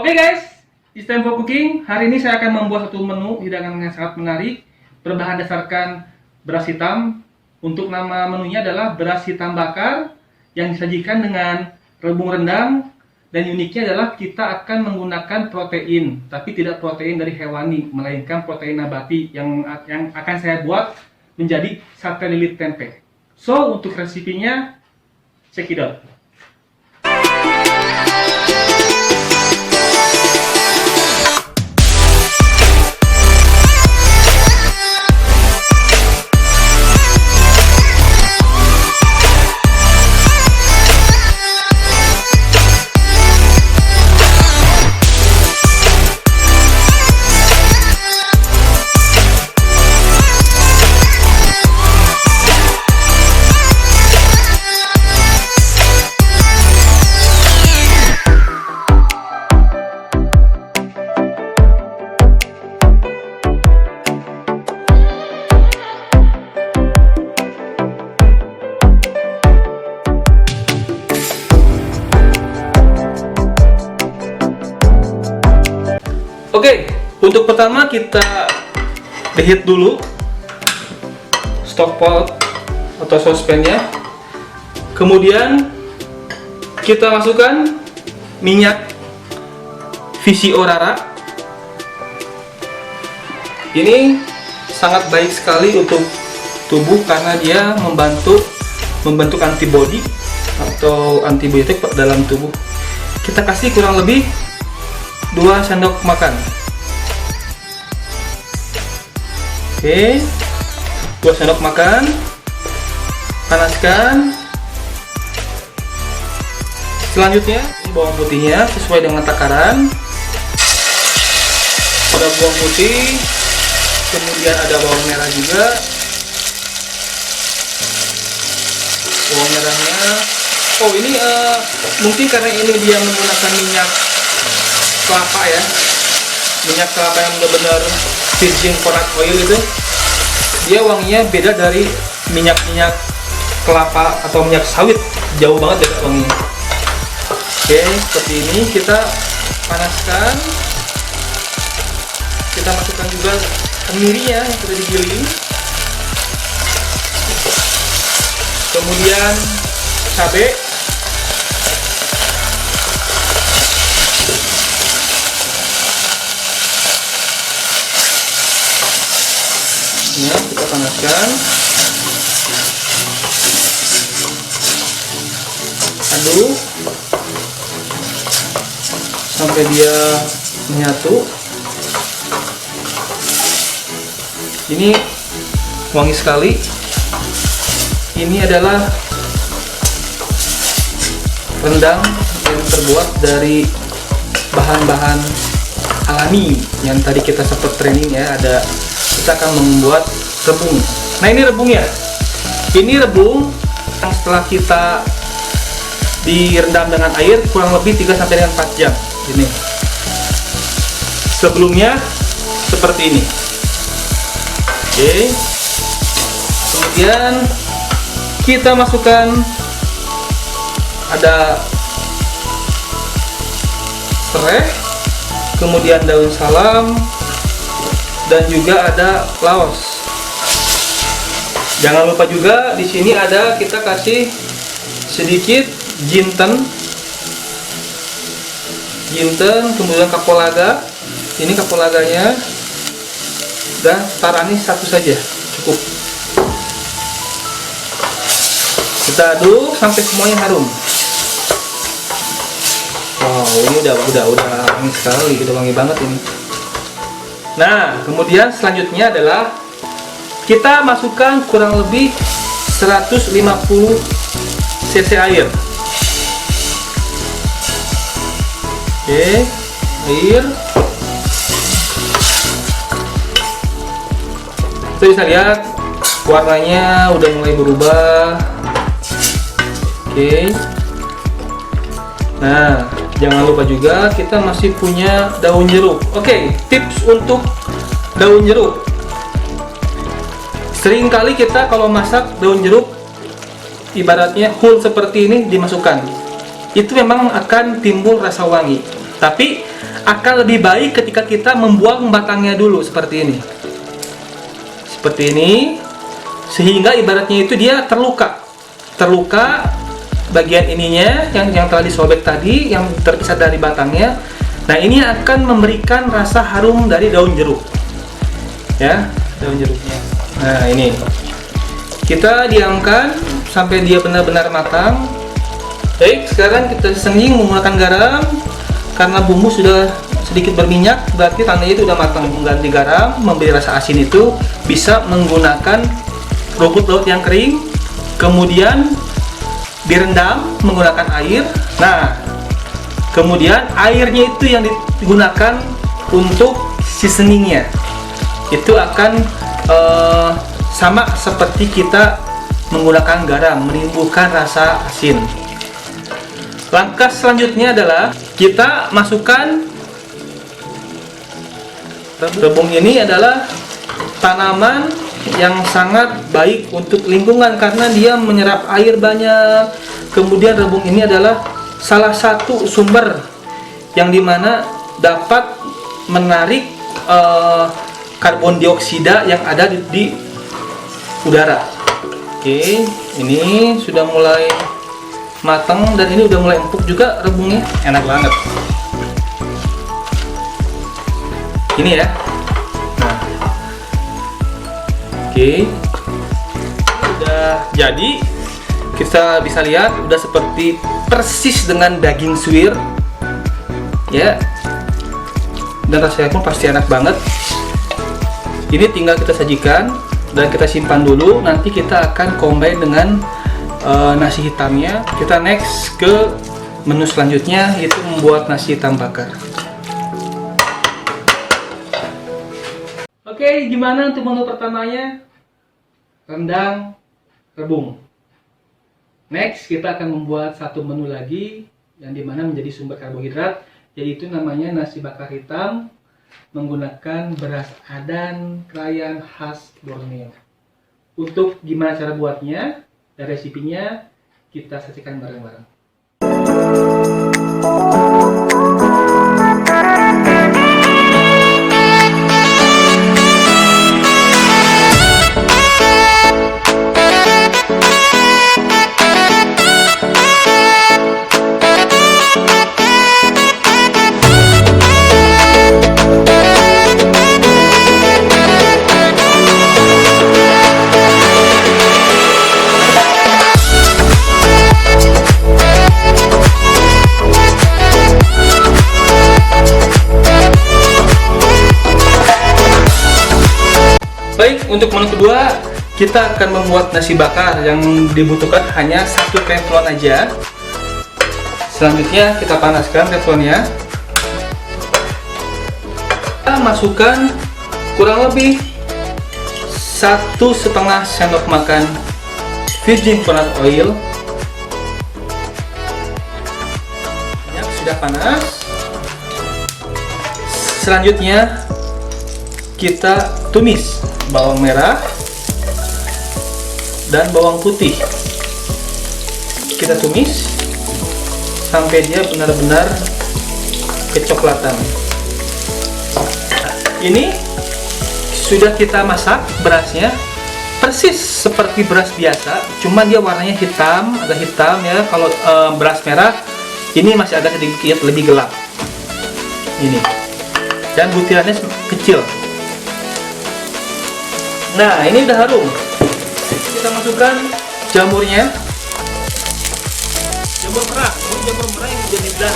Oke guys, it's time for cooking. Hari ini saya akan membuat satu menu hidangan yang sangat menarik berbahan dasarkan beras hitam. Untuk nama menunya adalah beras hitam bakar yang disajikan dengan rebung rendang. Dan uniknya adalah kita akan menggunakan protein, tapi tidak protein dari hewani, melainkan protein nabati yang akan saya buat menjadi sate lilit tempe. So, untuk resepnya, check it out. Oke, untuk pertama kita reheat dulu stockpot atau saucepannya. Kemudian kita masukkan minyak VCO Rara. Ini sangat baik sekali untuk tubuh karena dia membentuk antibodi atau antibiotik dalam tubuh. Kita kasih kurang lebih 2 sendok makan. Oke, 2 sendok makan. Panaskan. Selanjutnya ini bawang putihnya sesuai dengan takaran. Ada bawang putih, kemudian ada bawang merah juga. Bawang merahnya, oh ini mungkin karena ini dia menggunakan minyak kelapa ya, minyak kelapa yang benar-benar virgin coconut oil itu, dia wanginya beda dari minyak kelapa atau minyak sawit, jauh banget beda wanginya. Oke, seperti ini kita panaskan. Kita masukkan juga kemirinya yang sudah digiling, kemudian cabai. Ya, kita panaskan, aduk sampai dia menyatu. Ini wangi sekali. Ini adalah rendang yang terbuat dari bahan-bahan alami yang tadi kita sempat training ya. Kita akan membuat rebung. Nah, ini rebungnya. Ini rebung yang setelah kita direndam dengan air kurang lebih 3-4 jam. Ini. Sebelumnya seperti ini. Oke. Kemudian kita masukkan ada serai, kemudian daun salam, dan juga ada laos. Jangan lupa juga di sini ada, kita kasih sedikit jinten, kemudian kapulaga. Ini kapulaganya, dan star anis 1 saja cukup. Kita aduk sampai semuanya harum. Wow, ini udah wangi sekali, udah wangi banget ini. Nah, kemudian selanjutnya adalah kita masukkan kurang lebih 150 cc air. Oke, air. Kita bisa lihat warnanya udah mulai berubah. Oke. Nah, jangan lupa juga kita masih punya daun jeruk. Oke, tips untuk daun jeruk. Seringkali kita kalau masak daun jeruk ibaratnya whole seperti ini dimasukkan, itu memang akan timbul rasa wangi. Tapi akan lebih baik ketika kita membuang batangnya dulu seperti ini. Seperti ini, sehingga ibaratnya itu dia terluka bagian ininya yang telah disobek tadi, yang terpisah dari batangnya. Nah, ini akan memberikan rasa harum dari daun jeruk, ya, daun jeruknya. Nah, ini kita diamkan sampai dia benar-benar matang. Baik, sekarang kita senying menggunakan garam. Karena bumbu sudah sedikit berminyak, berarti tandanya itu udah matang. Mengganti garam, memberi rasa asin itu bisa menggunakan rumput laut yang kering, kemudian direndam menggunakan air. Nah, kemudian airnya itu yang digunakan untuk seasoningnya. Itu akan sama seperti kita menggunakan garam, menimbulkan rasa asin. Langkah selanjutnya adalah kita masukkan rebung. Ini adalah tanaman yang sangat baik untuk lingkungan karena dia menyerap air banyak. Kemudian rebung ini adalah salah satu sumber yang dimana dapat menarik karbon dioksida yang ada di udara. Oke, ini sudah mulai matang dan ini udah mulai empuk juga rebungnya, enak banget. Ini ya. Nah, oke, udah jadi. Kita bisa lihat udah seperti persis dengan daging suwir, ya. Dan rasanya pun pasti enak banget. Ini tinggal kita sajikan dan kita simpan dulu. Nanti kita akan combine dengan nasi hitamnya. Kita next ke menu selanjutnya, yaitu membuat nasi hitam bakar. Oke, gimana untuk menu pertamanya? Rendang rebung. Next, kita akan membuat satu menu lagi yang dimana menjadi sumber karbohidrat, yaitu namanya nasi bakar hitam menggunakan beras adan krayan khas Borneo. Untuk gimana cara buatnya dan resepnya, kita saksikan bareng-bareng. Baik, untuk menu kedua kita akan membuat nasi bakar yang dibutuhkan hanya satu teflon aja. Selanjutnya kita panaskan teflonnya. Kita masukkan kurang lebih 1,5 sendok makan virgin coconut oil. Minyak sudah panas. Selanjutnya kita tumis bawang merah dan bawang putih. Kita tumis sampai dia benar-benar kecoklatan. Ini sudah kita masak berasnya persis seperti beras biasa, cuma dia warnanya hitam, agak hitam ya. Kalau beras merah ini masih agak sedikit lebih gelap. Ini, dan butirannya kecil. Nah, ini udah harum. Kita masukkan jamurnya. Jamur merah. Ini jamur merah yang udah dibelah.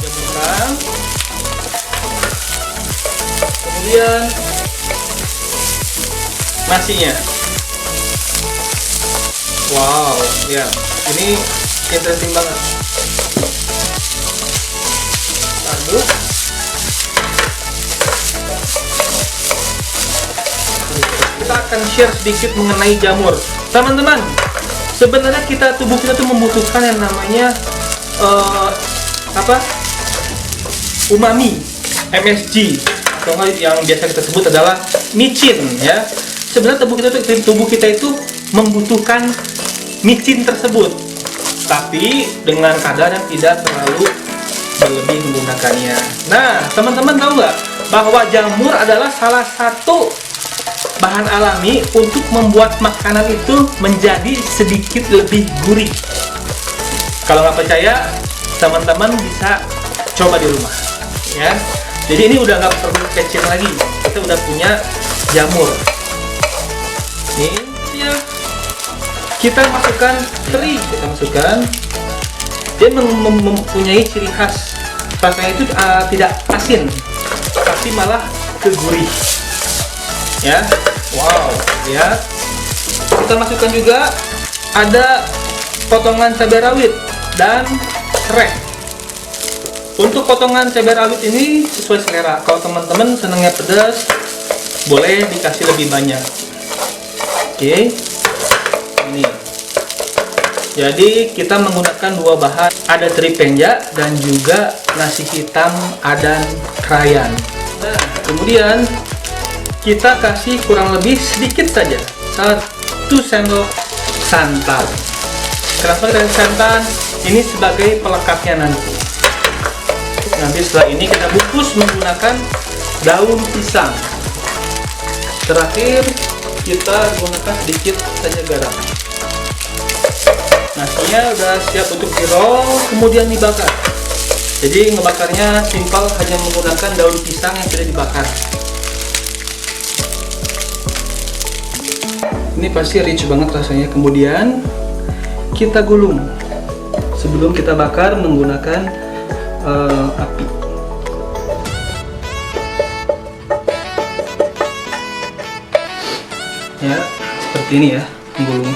Jamur merah. Kemudian nasinya. Wow, ya. Ini interesting banget. Aduk. Kita akan share sedikit mengenai jamur, teman-teman. Sebenarnya tubuh kita tuh membutuhkan yang namanya umami, MSG, atau yang biasa kita sebut adalah micin ya. Sebenarnya tubuh kita itu membutuhkan micin tersebut, tapi dengan kadar yang tidak terlalu berlebih menggunakannya. Nah, teman-teman tahu nggak bahwa jamur adalah salah satu bahan alami untuk membuat makanan itu menjadi sedikit lebih gurih. Kalau nggak percaya, teman-teman bisa coba di rumah, ya. Jadi ini udah nggak perlu kecil lagi, kita udah punya jamur. Ini ya, kita masukkan teri, dia mempunyai ciri khas, rasanya itu tidak asin, tapi malah kegurih. Ya, wow, ya. Kita masukkan juga ada potongan cabai rawit dan serai. Untuk potongan cabai rawit ini sesuai selera. Kalau teman-teman senangnya pedas, boleh dikasih lebih banyak. Oke, ini. Jadi kita menggunakan dua bahan, ada teri penja dan juga nasi hitam adan krayan. Nah, kemudian kita kasih kurang lebih sedikit saja, 1 sendok santan. Kenapa dengan santan? Ini sebagai pelekatnya nanti. Nanti setelah ini kita bungkus menggunakan daun pisang. Terakhir kita gunakan sedikit saja garam. Nasinya udah siap untuk di-roll, kemudian dibakar. Jadi ngebakarnya simpel, hanya menggunakan daun pisang yang sudah dibakar. Ini pasti rich banget rasanya. Kemudian kita gulung sebelum kita bakar menggunakan api. Ya, seperti ini ya, menggulung.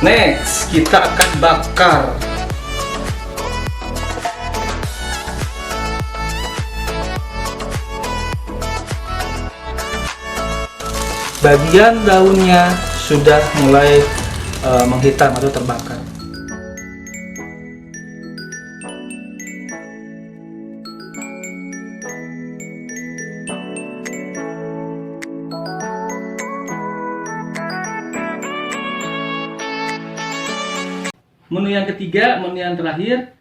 Next, kita akan bakar. Bagian daunnya sudah mulai menghitam atau terbakar. Menu yang ketiga, menu yang terakhir,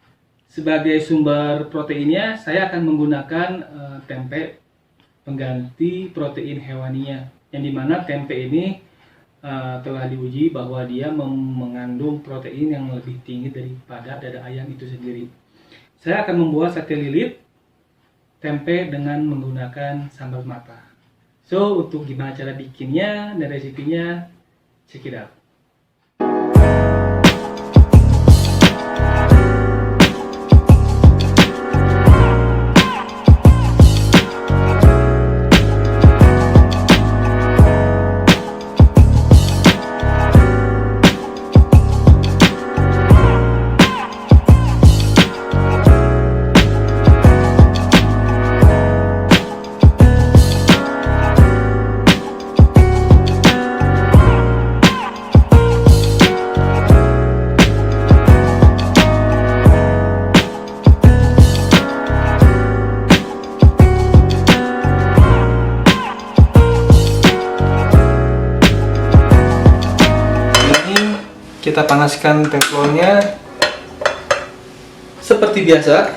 sebagai sumber proteinnya saya akan menggunakan tempe pengganti protein hewaninya, yang dimana tempe ini telah diuji bahwa dia mengandung protein yang lebih tinggi daripada dada ayam itu sendiri. Saya akan membuat sate lilit tempe dengan menggunakan sambal mata. So, untuk gimana cara bikinnya dan resipinya, check it out. Kita panaskan teflonnya seperti biasa.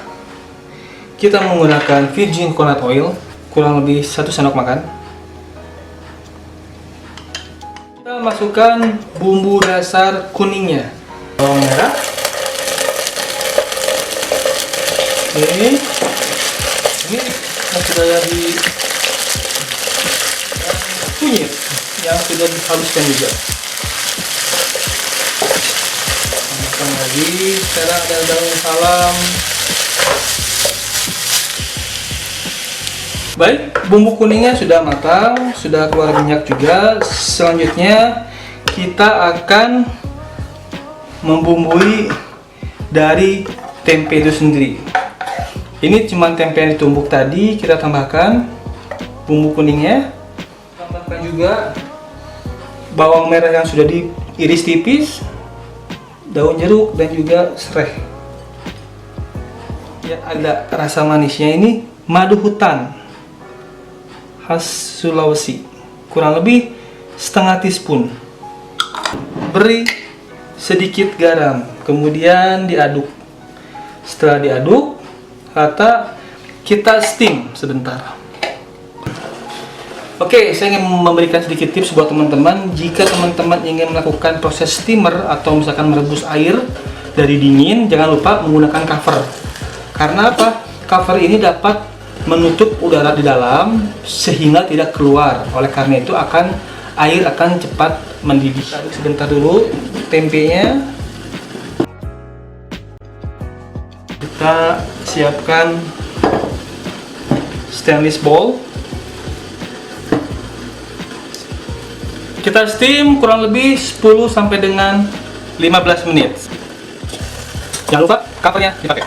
Kita menggunakan virgin coconut oil kurang lebih 1 sendok makan. Kita masukkan bumbu dasar kuningnya, bawang merah, ini yang sudah kunyit yang sudah dihaluskan juga. Lagi, sekarang ada daun salam. Baik, bumbu kuningnya sudah matang, sudah keluar minyak juga. Selanjutnya kita akan membumbui dari tempe itu sendiri. Ini cuma tempe yang ditumbuk tadi, kita tambahkan bumbu kuningnya, tambahkan juga bawang merah yang sudah diiris tipis, daun jeruk dan juga serai. Ya, ada rasa manisnya. Ini madu hutan khas Sulawesi, kurang lebih setengah teaspoon. Beri sedikit garam, kemudian diaduk. Setelah diaduk rata, kita steam sebentar. Oke, saya ingin memberikan sedikit tips buat teman-teman. Jika teman-teman ingin melakukan proses steamer atau misalkan merebus air dari dingin, jangan lupa menggunakan cover. Karena apa? Cover ini dapat menutup udara di dalam sehingga tidak keluar. Oleh karena itu air akan cepat mendidih. Aduk sebentar dulu tempenya. Kita siapkan stainless bowl. Kita steam kurang lebih 10 sampai dengan 15 menit. Jangan lupa covernya dipakai.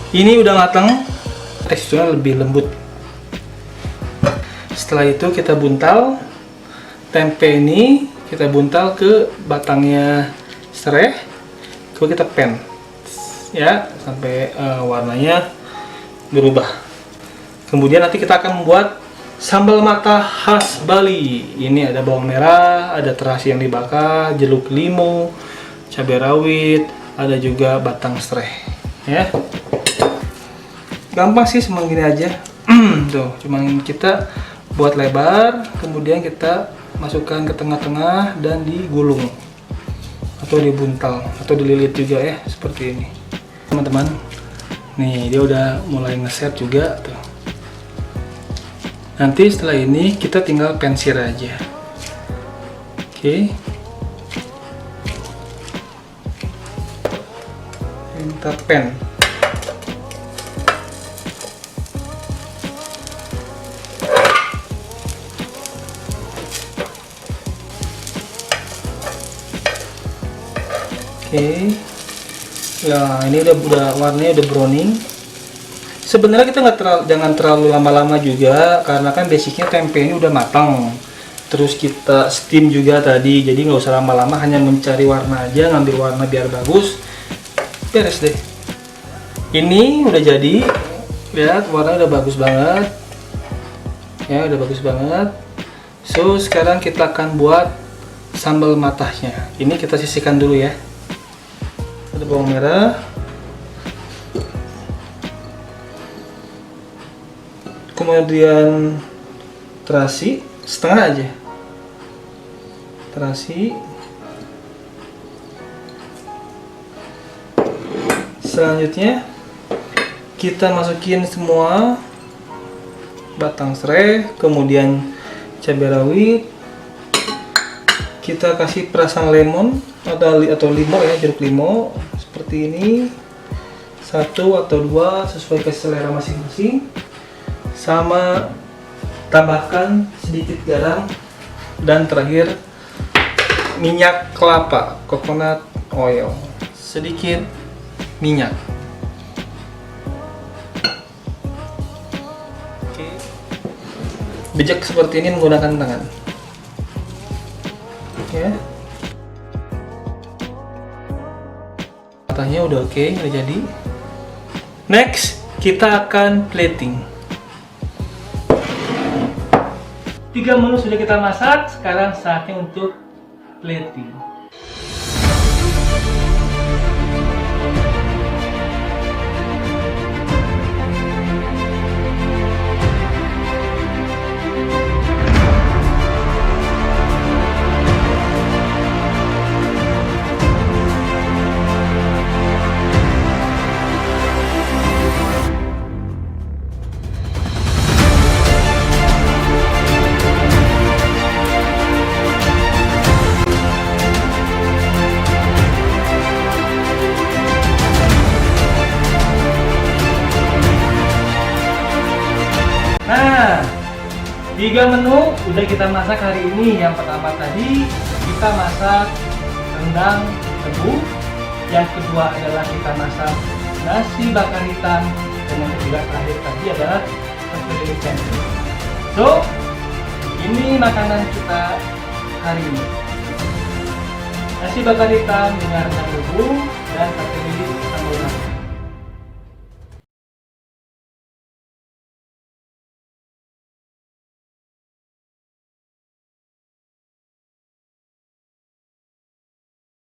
Ini udah matang, teksturnya lebih lembut. Setelah itu kita buntal tempe ini, kita buntal ke batangnya serai, lalu kita pen ya sampai warnanya berubah. Kemudian nanti kita akan membuat sambal mata khas Bali. Ini ada bawang merah, ada terasi yang dibakar, jeruk limau, cabai rawit, ada juga batang serai. Ya, gampang sih, semang gini aja. Tuh, cuman kita buat lebar, kemudian kita masukkan ke tengah-tengah dan digulung atau dibuntal atau dililit juga ya, seperti ini teman-teman. Nih, dia udah mulai ngeset juga tuh. Nanti setelah ini kita tinggal pensir aja. Oke, kita pen. Oke, ya ini udah warnanya udah browning. Sebenarnya kita jangan terlalu lama-lama juga, karena kan basicnya tempe ini udah matang. Terus kita steam juga tadi, jadi nggak usah lama-lama, hanya mencari warna aja, ngambil warna biar bagus. Beres deh. Ini udah jadi, lihat warnanya udah bagus banget. Ya, udah bagus banget. So sekarang kita akan buat sambal matahnya. Ini kita sisihkan dulu ya. Ada bawang merah, kemudian terasi setengah aja, terasi. Selanjutnya kita masukin semua batang serai, kemudian cabai rawit. Kita kasih perasan lemon atau limau ya, jeruk limau seperti ini, 1 atau 2 sesuai selera masing-masing. Sama tambahkan sedikit garam, dan terakhir minyak kelapa, coconut oil, sedikit minyak. Oke, bijak seperti ini menggunakan tangan. Ya, matanya udah oke, udah jadi. Next kita akan plating. 3 menu sudah kita masak, sekarang saatnya untuk plating. Nah, 3 menu udah kita masak hari ini. Yang pertama tadi kita masak rendang tebu. Yang kedua adalah kita masak nasi bakar hitam, dan yang ketiga terakhir tadi adalah sate lilit tempe. So, ini makanan kita hari ini. Nasi bakar hitam dengan rendang tebu dan sate lilit sambal nasi.